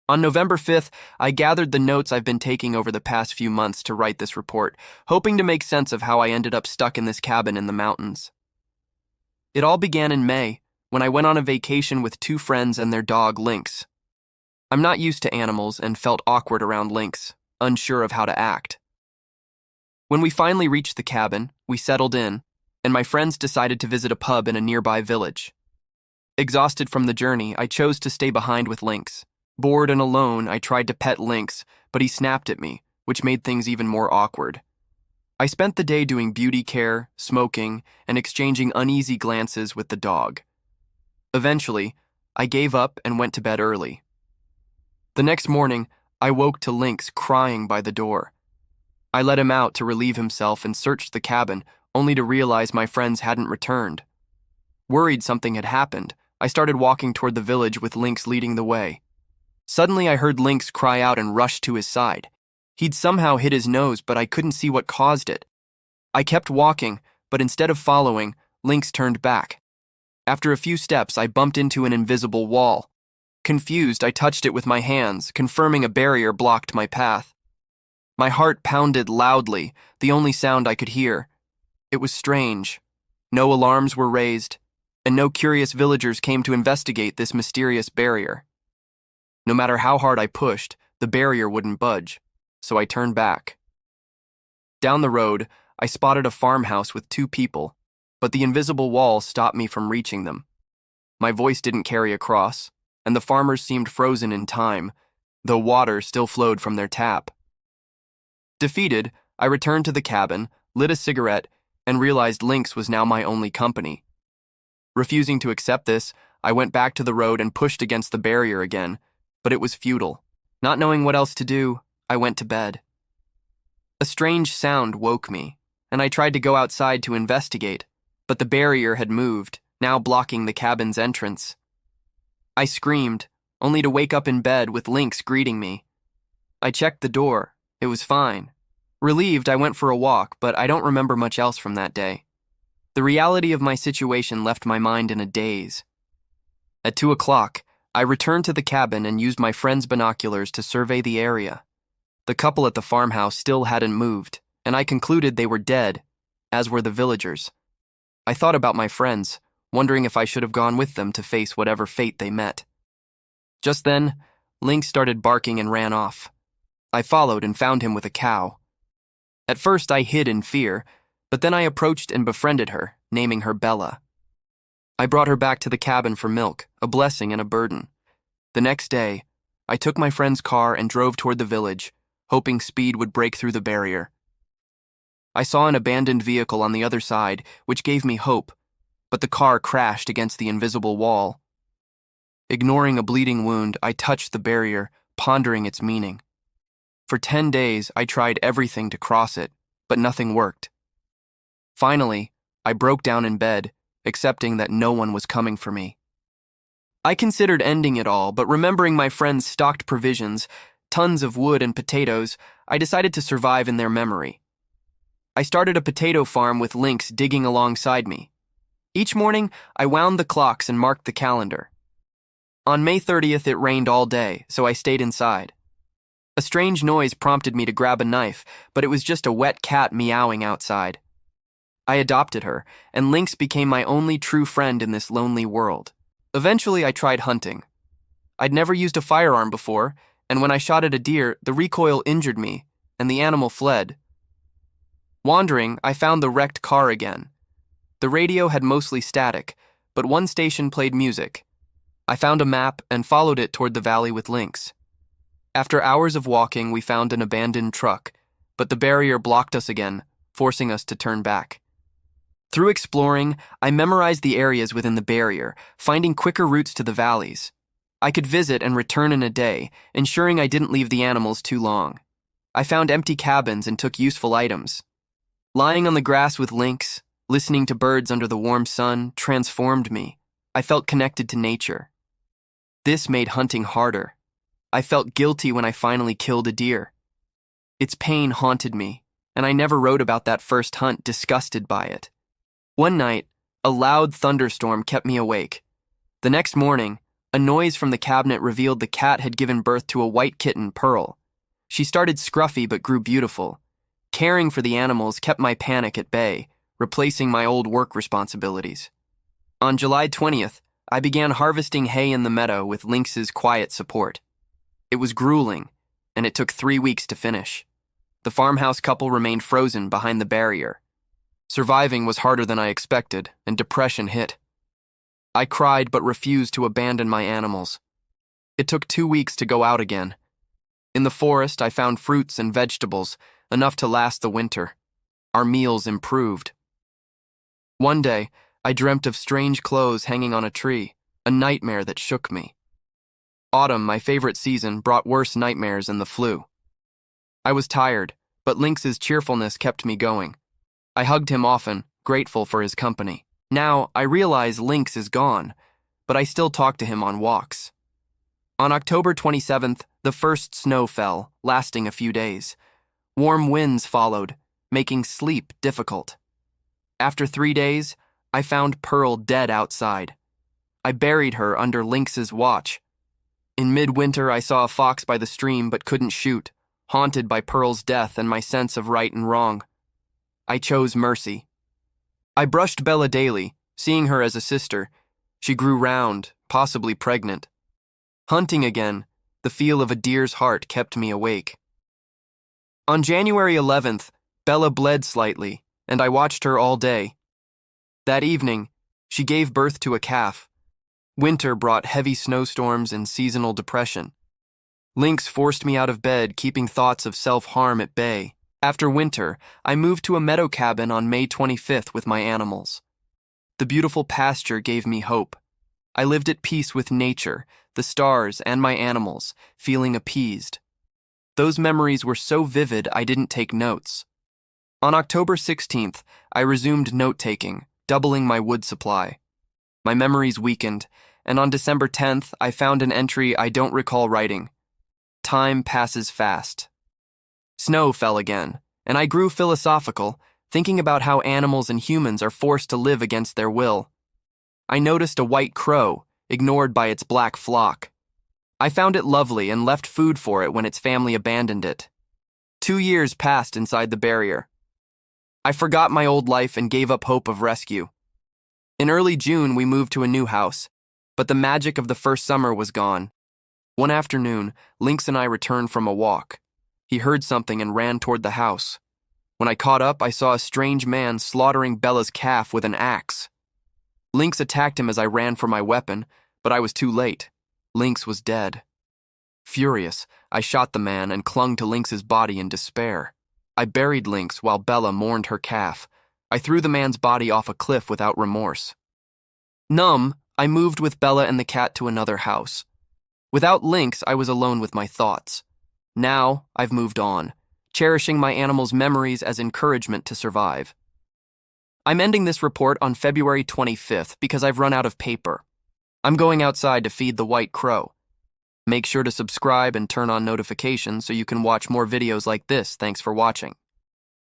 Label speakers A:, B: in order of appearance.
A: On November 5th, I gathered the notes I've been taking over the past few months to write this report, hoping to make sense of how I ended up stuck in this cabin in the mountains. It all began in May, when I went on a vacation with two friends and their dog, Lynx. I'm not used to animals and felt awkward around Lynx, unsure of how to act. When we finally reached the cabin, we settled in, and my friends decided to visit a pub in a nearby village. Exhausted from the journey, I chose to stay behind with Lynx. Bored and alone, I tried to pet Lynx, but he snapped at me, which made things even more awkward. I spent the day doing beauty care, smoking, and exchanging uneasy glances with the dog. Eventually, I gave up and went to bed early. The next morning, I woke to Lynx crying by the door. I let him out to relieve himself and searched the cabin, only to realize my friends hadn't returned. Worried something had happened, I started walking toward the village with Lynx leading the way. Suddenly, I heard Lynx cry out and rushed to his side. He'd somehow hit his nose, but I couldn't see what caused it. I kept walking, but instead of following, Lynx turned back. After a few steps, I bumped into an invisible wall. Confused, I touched it with my hands, confirming a barrier blocked my path. My heart pounded loudly, the only sound I could hear. It was strange. No alarms were raised, and no curious villagers came to investigate this mysterious barrier. No matter how hard I pushed, the barrier wouldn't budge, so I turned back. Down the road, I spotted a farmhouse with two people, but the invisible wall stopped me from reaching them. My voice didn't carry across, and the farmers seemed frozen in time, though water still flowed from their tap. Defeated, I returned to the cabin, lit a cigarette, and realized Lynx was now my only company. Refusing to accept this, I went back to the road and pushed against the barrier again, but it was futile. Not knowing what else to do, I went to bed. A strange sound woke me, and I tried to go outside to investigate, but the barrier had moved, now blocking the cabin's entrance. I screamed, only to wake up in bed with Lynx greeting me. I checked the door. It was fine. Relieved, I went for a walk, but I don't remember much else from that day. The reality of my situation left my mind in a daze. At 2 o'clock, I returned to the cabin and used my friend's binoculars to survey the area. The couple at the farmhouse still hadn't moved, and I concluded they were dead, as were the villagers. I thought about my friends, wondering if I should have gone with them to face whatever fate they met. Just then, Lynx started barking and ran off. I followed and found him with a cow. At first, I hid in fear, but then I approached and befriended her, naming her Bella. I brought her back to the cabin for milk, a blessing and a burden. The next day, I took my friend's car and drove toward the village, hoping speed would break through the barrier. I saw an abandoned vehicle on the other side, which gave me hope, but the car crashed against the invisible wall. Ignoring a bleeding wound, I touched the barrier, pondering its meaning. For 10 days, I tried everything to cross it, but nothing worked. Finally, I broke down in bed, accepting that no one was coming for me. I considered ending it all, but remembering my friends' stocked provisions, tons of wood and potatoes, I decided to survive in their memory. I started a potato farm with Lynx digging alongside me. Each morning, I wound the clocks and marked the calendar. On May 30th, it rained all day, so I stayed inside. A strange noise prompted me to grab a knife, but it was just a wet cat meowing outside. I adopted her, and Lynx became my only true friend in this lonely world. Eventually, I tried hunting. I'd never used a firearm before, and when I shot at a deer, the recoil injured me, and the animal fled. Wandering, I found the wrecked car again. The radio had mostly static, but one station played music. I found a map and followed it toward the valley with Lynx. After hours of walking, we found an abandoned truck, but the barrier blocked us again, forcing us to turn back. Through exploring, I memorized the areas within the barrier, finding quicker routes to the valleys. I could visit and return in a day, ensuring I didn't leave the animals too long. I found empty cabins and took useful items. Lying on the grass with Lynx, listening to birds under the warm sun, transformed me. I felt connected to nature. This made hunting harder. I felt guilty when I finally killed a deer. Its pain haunted me, and I never wrote about that first hunt, disgusted by it. One night, a loud thunderstorm kept me awake. The next morning, A noise from the cabinet revealed the cat had given birth to a white kitten, Pearl. She started scruffy but grew beautiful. Caring for the animals kept my panic at bay, replacing my old work responsibilities. On July 20th, I began harvesting hay in the meadow with Lynx's quiet support. It was grueling, and it took 3 weeks to finish. The farmhouse couple remained frozen behind the barrier. Surviving was harder than I expected, and depression hit. I cried but refused to abandon my animals. It took 2 weeks to go out again. In the forest, I found fruits and vegetables, enough to last the winter. Our meals improved. One day, I dreamt of strange clothes hanging on a tree, a nightmare that shook me. Autumn, my favorite season, brought worse nightmares than the flu. I was tired, but Lynx's cheerfulness kept me going. I hugged him often, grateful for his company. Now, I realize Lynx is gone, but I still talk to him on walks. On October 27th, the first snow fell, lasting a few days. Warm winds followed, making sleep difficult. After 3 days, I found Pearl dead outside. I buried her under Lynx's watch. In midwinter, I saw a fox by the stream but couldn't shoot, haunted by Pearl's death and my sense of right and wrong. I chose mercy. I brushed Bella daily, seeing her as a sister. She grew round, possibly pregnant. Hunting again, the feel of a deer's heart kept me awake. On January 11th, Bella bled slightly, and I watched her all day. That evening, she gave birth to a calf. Winter brought heavy snowstorms and seasonal depression. Lynx forced me out of bed, keeping thoughts of self-harm at bay. After winter, I moved to a meadow cabin on May 25th with my animals. The beautiful pasture gave me hope. I lived at peace with nature, the stars, and my animals, feeling appeased. Those memories were so vivid I didn't take notes. On October 16th, I resumed note-taking, doubling my wood supply. My memories weakened, and on December 10th, I found an entry I don't recall writing. Time passes fast. Snow fell again, and I grew philosophical, thinking about how animals and humans are forced to live against their will. I noticed a white crow, ignored by its black flock. I found it lovely and left food for it when its family abandoned it. 2 years passed inside the barrier. I forgot my old life and gave up hope of rescue. In early June, we moved to a new house, but the magic of the first summer was gone. One afternoon, Lynx and I returned from a walk. He heard something and ran toward the house. When I caught up, I saw a strange man slaughtering Bella's calf with an axe. Lynx attacked him as I ran for my weapon, but I was too late. Lynx was dead. Furious, I shot the man and clung to Lynx's body in despair. I buried Lynx while Bella mourned her calf. I threw the man's body off a cliff without remorse. Numb, I moved with Bella and the cat to another house. Without Lynx, I was alone with my thoughts. Now, I've moved on, cherishing my animals' memories as encouragement to survive. I'm ending this report on February 25th because I've run out of paper. I'm going outside to feed the white crow. Make sure to subscribe and turn on notifications so you can watch more videos like this. Thanks for watching.